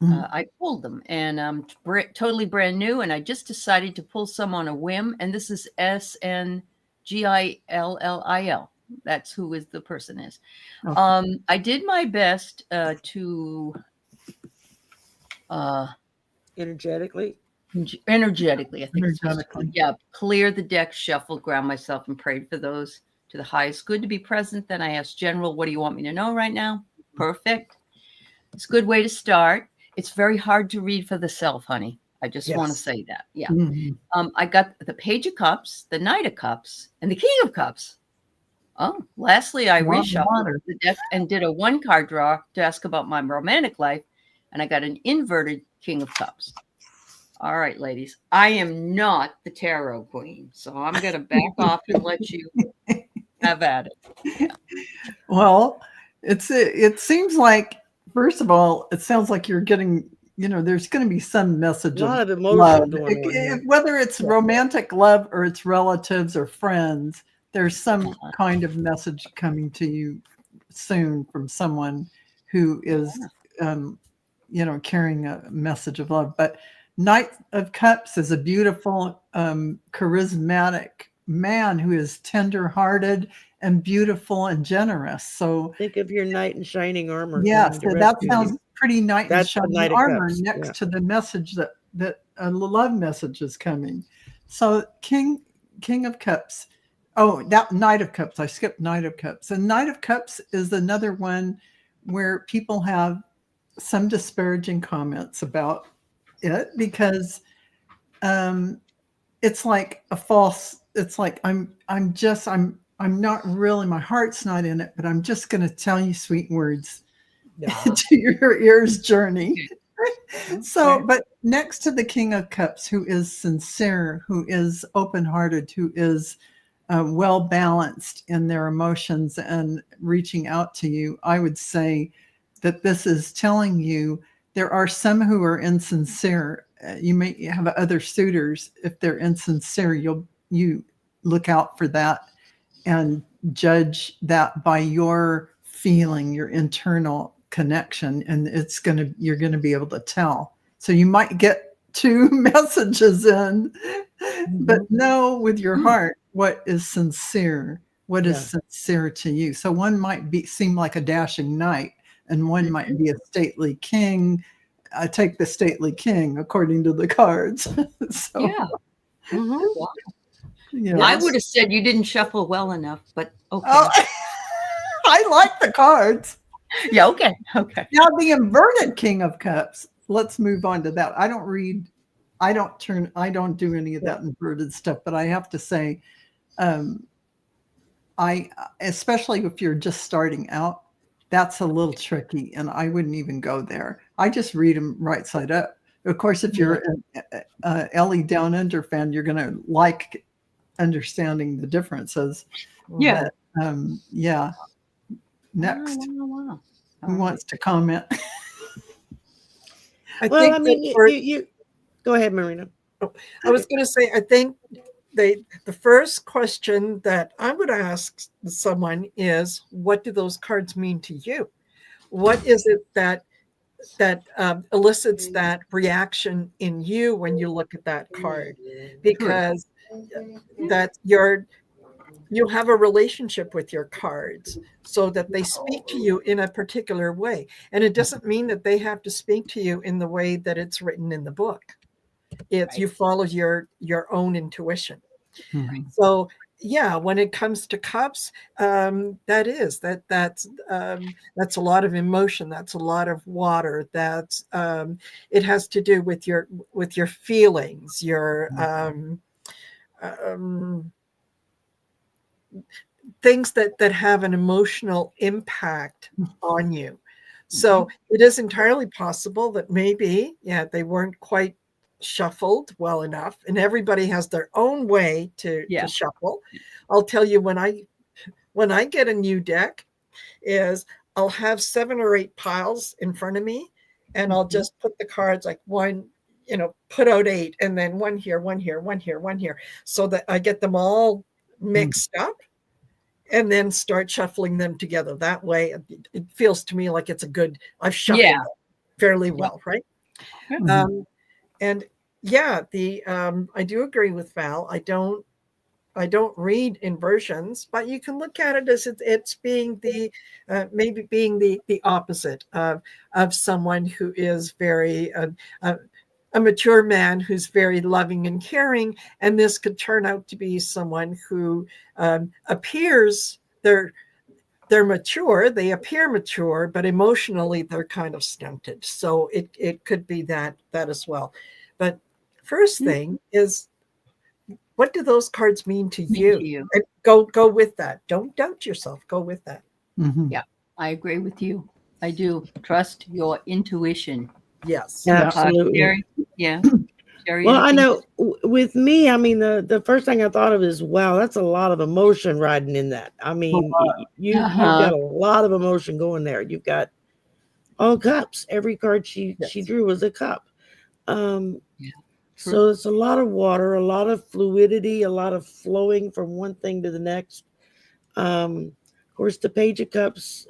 I pulled them, and I'm totally brand new, and I just decided to pull some on a whim. And this is SNGILLIL. That's who the person is. Okay. I did my best to energetically, I think. Clear the deck, shuffle, ground myself, and prayed for those to the highest good to be present. Then I asked General, what do you want me to know right now? Perfect. It's a good way to start. It's very hard to read for the self, honey. I just want to say that. Yeah. I got the Page of Cups, the Knight of Cups, and the King of Cups. Oh, lastly, I reshuffled the deck and did a 1-card draw to ask about my romantic life, and I got an inverted King of Cups. All right, ladies, I am not the tarot queen, so I'm going to back off and let you have at it. Yeah. Well, it seems like, first of all, it sounds like you're getting there's going to be some message A lot of of emotion love. going on here. Whether it's romantic love or it's relatives or friends, there's some kind of message coming to you soon from someone who is, carrying a message of love. But Knight of Cups is a beautiful, charismatic man who is tender-hearted and beautiful and generous. So think of your knight in shining armor. Yeah, so that sounds pretty knight in shining armor next to the message that a love message is coming. So King of Cups. Oh, that Knight of Cups. I skipped Knight of Cups. And Knight of Cups is another one where people have some disparaging comments about it because it's like a false. It's like I'm not really, my heart's not in it, but I'm just going to tell you sweet words to your ears journey. So, but next to the King of Cups, who is sincere, who is open-hearted, who is well balanced in their emotions and reaching out to you, I would say that this is telling you there are some who are insincere. You may have other suitors. If they're insincere, you look out for that and judge that by your feeling, your internal connection, and you're going to be able to tell. So you might get two messages in, but know with your heart what is sincere, what is sincere to you. So one might seem like a dashing knight, and one might be a stately king. I take the stately king according to the cards. So, yeah. Wow. Yes. I would have said you didn't shuffle well enough, but okay. Oh, I like the cards. Yeah, okay. Now the inverted King of Cups. Let's move on to that. I don't do any of that inverted stuff, but I have to say, especially if you're just starting out, that's a little tricky, and I wouldn't even go there. I just read them right side up. Of course, if you're an Ellie Down Under fan, you're going to like understanding the differences. Yeah. But, yeah. Next. Wow. Who wants to comment? You go ahead, Marina. I was going to say, I think the first question that I would ask someone is, what do those cards mean to you? What is it that elicits that reaction in you when you look at that card? Because you have a relationship with your cards so that they speak to you in a particular way. And it doesn't mean that they have to speak to you in the way that it's written in the book. It's you follow your own intuition. So yeah, when it comes to cups, that's a lot of emotion. That's a lot of water. It has to do with your feelings, your things that have an emotional impact on you. So it is entirely possible that maybe, they weren't quite shuffled well enough, and everybody has their own way to shuffle. I'll tell you, when I get a new deck, is I'll have 7 or 8 piles in front of me, and I'll just put the cards like one, put out 8, and then one here, one here, one here, one here, so that I get them all mixed up, and then start shuffling them together. That way, it feels to me like I've shuffled them fairly well, right? And I do agree with Val. I don't read inversions, but you can look at it as it's being maybe being the opposite of someone who is very a mature man who's very loving and caring, and this could turn out to be someone who appears they're mature, they appear mature, but emotionally they're kind of stunted. So it could be that as well. But first thing is, what do those cards mean to you? And go with that. Don't doubt yourself. Go with that. Yeah, I agree with you. I do. Trust your intuition. Yes, absolutely. Sherry, well, I know with me, I mean, the first thing I thought of is, wow, that's a lot of emotion riding in that. I mean, you've got a lot of emotion going there. You've got all cups. Every card she drew was a cup. So it's a lot of water, a lot of fluidity, a lot of flowing from one thing to the next. Of course, the Page of Cups,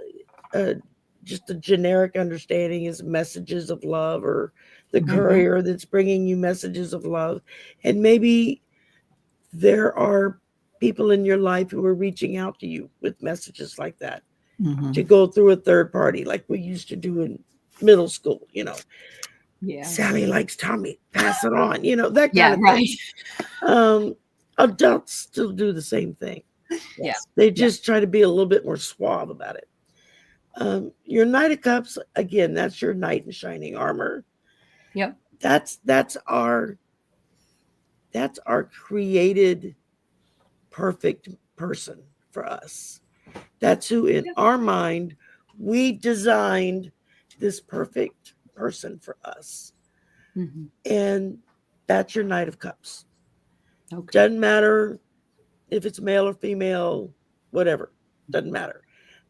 just a generic understanding, is messages of love, or the courier that's bringing you messages of love. And maybe there are people in your life who are reaching out to you with messages like that, to go through a third party, like we used to do in middle school, Yeah. Sally likes Tommy, pass it on, that kind of thing. Adults still do the same thing. Yeah. They just try to be a little bit more suave about it. Your Knight of Cups, again, that's your knight in shining armor. Yep. That's our created perfect person for us. That's who in our mind we designed this perfect person for us. And that's your Knight of Cups. Okay. Doesn't matter if it's male or female, whatever, doesn't matter.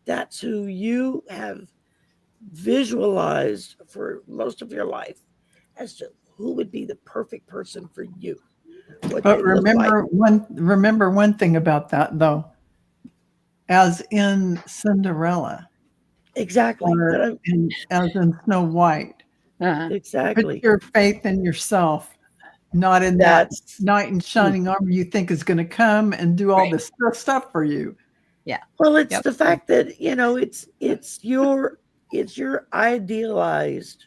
That's who you have visualized for most of your life as to who would be the perfect person for you. But remember one thing about that, though, as in Cinderella, exactly, or as in Snow White, exactly. put your faith in yourself, not in that knight in shining armor you think is going to come and do all this stuff for you. Yeah. Well, it's the fact that it's your idealized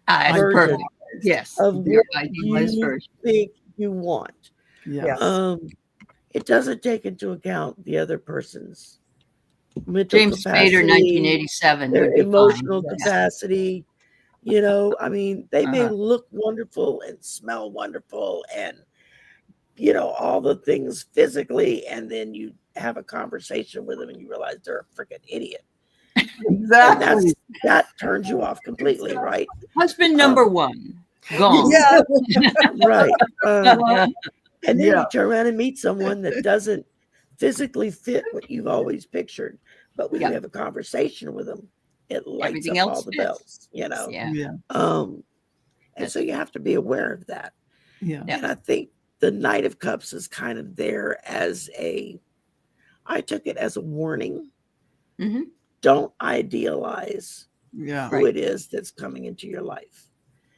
version of what you think you want. Yes. It doesn't take into account the other person's mental James capacity, Spader, 1987, their would be emotional fine. capacity. I mean, they may look wonderful and smell wonderful and all the things physically, and then you have a conversation with them and you realize they're a freaking idiot. Exactly. And that turns you off completely, right? Husband number one, gone. Yeah. Right. And then you turn around and meet someone that doesn't physically fit what you've always pictured, but when you have a conversation with them, it lights Everything up else all the fits. bells, Yeah. And so you have to be aware of that. Yeah. And I think the Knight of Cups is kind of there as I took it as a warning. Don't idealize who it is that's coming into your life.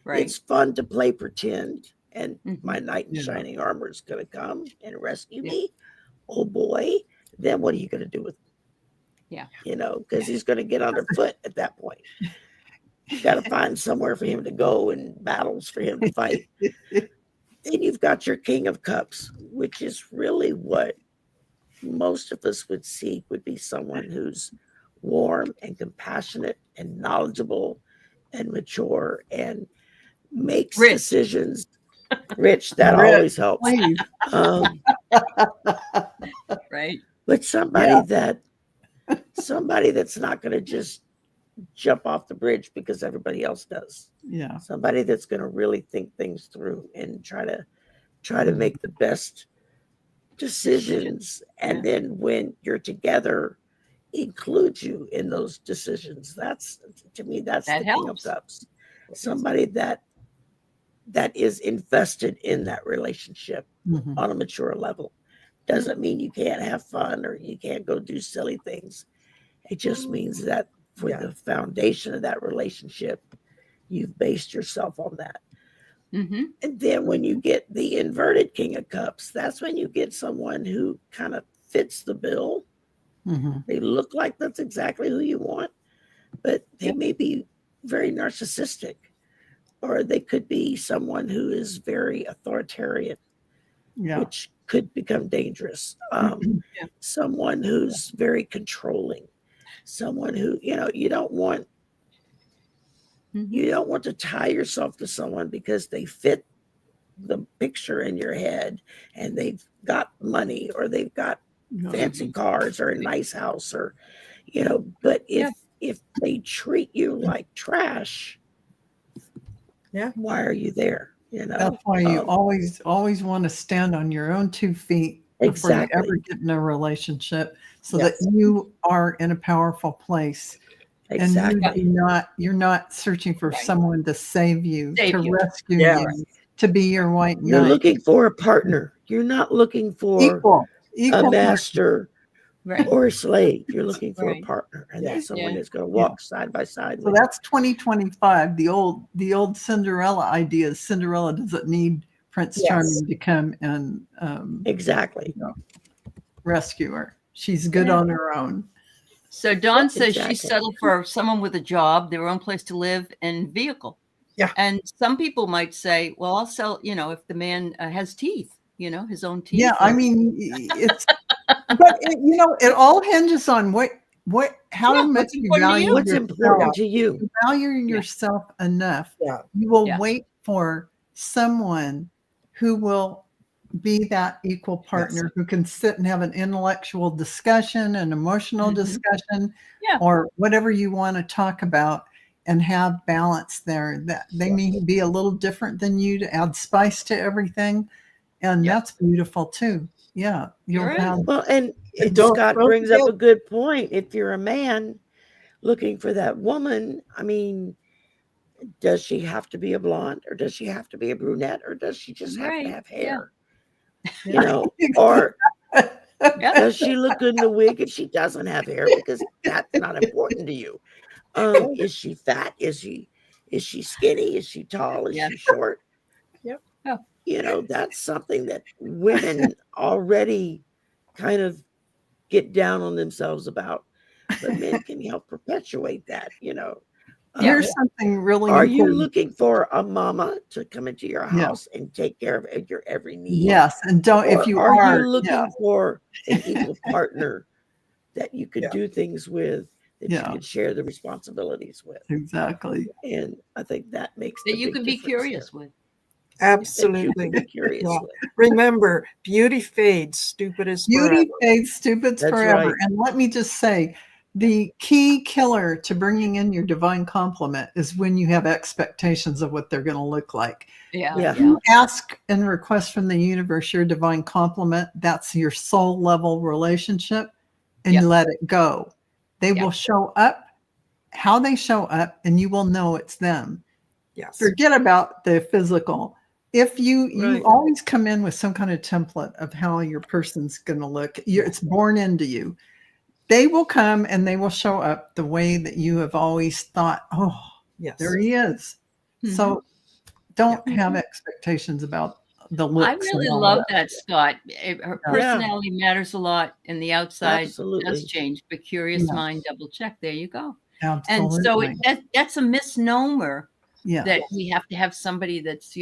It's fun to play pretend, and my knight in shining armor is going to come and rescue me. Oh boy, then what are you going to do with him? Because he's going to get underfoot at that point. You got to find somewhere for him to go and battles for him to fight. Then you've got your King of Cups, which is really what most of us would seek, would be someone who's warm and compassionate and knowledgeable and mature and makes decisions. Rich, that always helps. Right. But somebody that's not going to just jump off the bridge because everybody else does. Yeah. Somebody that's going to really think things through and try to make the best decisions. And then when you're together, include you in those decisions. That's, to me, that's the King of Cups. Somebody that is invested in that relationship on a mature level. Doesn't mean you can't have fun or you can't go do silly things. It just means that for the foundation of that relationship, you've based yourself on that. And then when you get the inverted King of Cups, that's when you get someone who kind of fits the bill. They look like that's exactly who you want, but they may be very narcissistic, or they could be someone who is very authoritarian, which could become dangerous. Someone who's very controlling, someone who, you don't want to tie yourself to someone because they fit the picture in your head and they've got money or they've got fancy cars or a nice house, or but if they treat you like trash, why are you there? That's why you always want to stand on your own 2 feet before you ever get in a relationship, so that you are in a powerful place Exactly. And you're not searching for Right. someone to save you, Save to you. rescue Yes. you, to be your white You're knight. looking for a partner. You're not looking for Equal a partner. master Right. or a slave. You're looking for a Right. partner, and Yeah. that's someone Yeah. that's going to Yeah. walk side by side So with you. that's 2025. The old Cinderella idea is Cinderella doesn't need Prince Yes. Charming to come and Exactly. rescue her. She's good Yeah. on her own. So Dawn says Exactly. she settled for someone with a job, their own place to live, and vehicle. Yeah. And some people might say, well, I'll sell, if the man has teeth, his own teeth. Yeah, I mean, it's, but it all hinges on how much what's you important to value you. What's yourself. important to you? If you value yourself enough, Yeah. you will Yeah. wait for someone who will be that equal partner who can sit and have an intellectual discussion, an emotional Mhm. discussion, Yeah. or whatever you want to talk about, and have balance there. That they may be a little different than you to add spice to everything, and Yeah. that's beautiful too. Yeah, you'll You're right. have. Well, and don't Scott forget- brings up a good point. If you're a man looking for that woman, I mean, does she have to be a blonde, or does she have to be a brunette, or does she just have to Right. have Yeah. hair? Or Yeah. does she look good in the wig if she doesn't have hair? Because that's not important to you. Is she fat? Is she skinny? Is she tall? Is Yeah. she short? Yep. Oh. That's something that women already kind of get down on themselves about, but men can help perpetuate that. Here's something really Are important. you looking for a mama to come into your house and take care of your every need? Yes, and don't if you are are you looking for an equal partner that you could Yeah. do things with, that you Yeah. could share the responsibilities with? exactly. And I think that makes That the you big could be difference curious there. with. That you Absolutely. could be curious Yeah. with. Remember, beauty fades, stupid is forever. Beauty fades, stupid's That's forever. right. And let me just say, the key killer to bringing in your divine complement is when you have expectations of what they're going to look like. Yeah. Yeah. If you ask and request from the universe your divine complement, that's your soul level relationship, and you let it go. They will show up how they show up, and you will know it's them. Yes. Forget about the physical. If you always come in with some kind of template of how your person's going to look, it's born into you. They will come and they will show up the way that you have always thought, oh, Yes. there he is. Mhm. So don't have expectations about the looks. I really and all love that, Scott. Her Yeah. personality matters a lot, and the outside Absolutely. does change. But curious Yeah. mind, double check. There you go. Absolutely. And so that's a misnomer Yeah. that we have to have somebody that's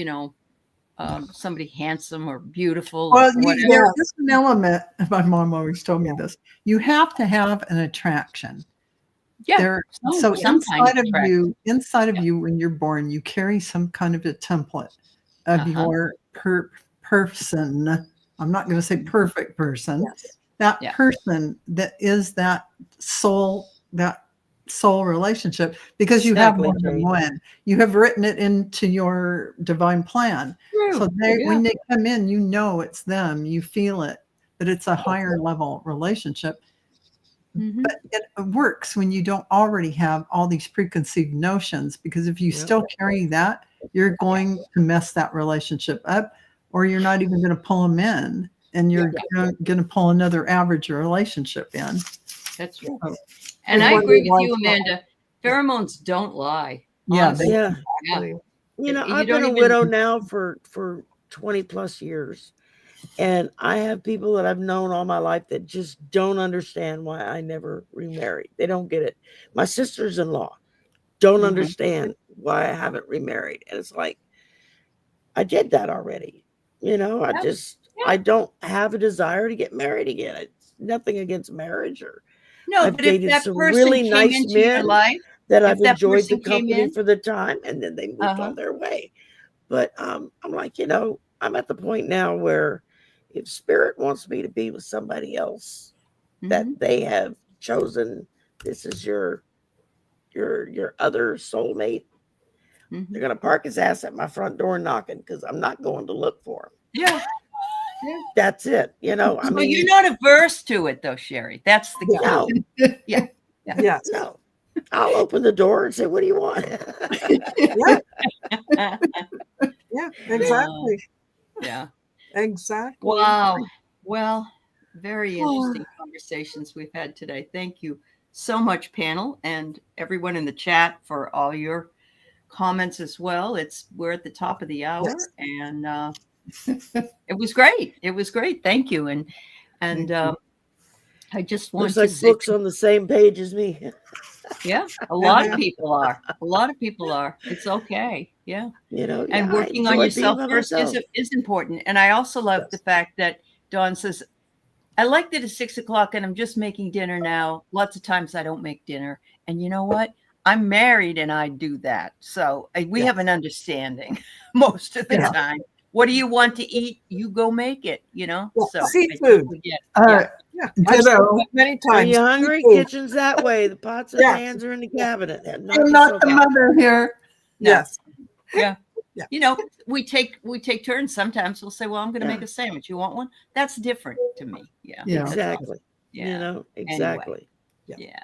somebody handsome or beautiful. Well, or whatever. there is an element. My mom always told me this. You have to have an attraction. Yeah. So some kind of attraction. inside of you, when you're born, you carry some kind of a template of your person. I'm not going to say perfect person. Yes. That person that is that soul relationship, because you have more than one. You have written it into your divine plan. True. So when they come in, it's them. You feel it, that it's a higher level relationship. Mm-hmm. But it works when you don't already have all these preconceived notions, because if you still carry that, you're going to mess that relationship up, or you're not even going to pull them in, and you're going to pull another average relationship in. That's true. So, and I agree with you, Amanda. Pheromones don't lie. Yeah. Exactly. I've been a widow now for 20 plus years. And I have people that I've known all my life that just don't understand why I never remarried. They don't get it. My sisters-in-law don't understand why I haven't remarried. And it's like, I did that already. I don't have a desire to get married again. It's nothing against marriage, or I've but if dated that some person really came nice into men your life, that I've that enjoyed the person came company in- for the time, and then they moved on their way. But I'm like, I'm at the point now where if spirit wants me to be with somebody else that they have chosen, this is your other soulmate, they're gonna park his ass at my front door knocking, because I'm not going to look for him. Yeah. That's it. I So mean, you're not averse to it, though, Sherry. That's the no. Yeah. Yes. No. I'll open the door and say, "What do you want?" Yeah, exactly. Yeah. Exactly. Wow. Well, very interesting conversations we've had today. Thank you so much, panel, and everyone in the chat for all your comments as well. We're at the top of the hour, Yes. and it was great. It was great. Thank you. And I just want Looks to like say, books on the same page as me. yeah, a lot of people are. A lot of people are. It's okay. Yeah. You know, And I working on enjoy yourself being by first myself. is important. And I also love the fact that Dawn says, I like that it's 6 o'clock and I'm just making dinner now. Lots of times I don't make dinner. And you know what? I'm married and I do that. So we have an understanding most of the time. What do you want to eat? You go make it, you know? So seafood. Yeah. Many times. Are you hungry? Seafood. Kitchen's that way. The pots and pans are in the cabinet. I'm not the mother here. No. Yes. Yeah. You know, we take turns. Sometimes we'll say, well, I'm going to make a sandwich. You want one? That's different to me. Yeah. Exactly. Yeah. You know, exactly. Anyway. Yeah.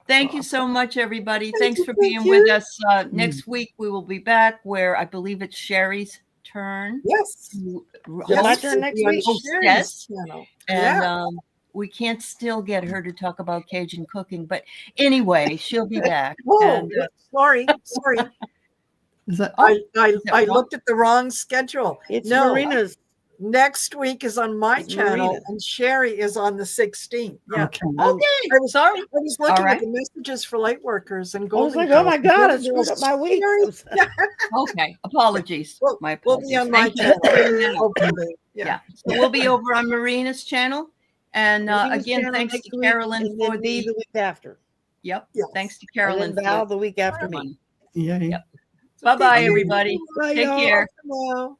Thank you so much, everybody. Thanks for being with us. Next week, we will be back where I believe it's Sherry's turn. Yes. My turn next week. Yes. And we can't still get her to talk about Cajun cooking. But anyway, she'll be back. Sorry. I looked at the wrong schedule. It's Marina's. Next week is on my channel, and Sherry is on the 16th. Yeah. Okay. I was looking at the messages for light workers and I was Golden. like, oh my God, I screwed up my week. Okay. Apologies. My apologies. We'll be on my channel. Yeah. So we'll be over on Marina's channel. And again, thanks to Carolyn for the week after. Yep. Thanks to Carolyn for the week after me. Yep. Bye-bye, everybody. Bye, Take care. Hello.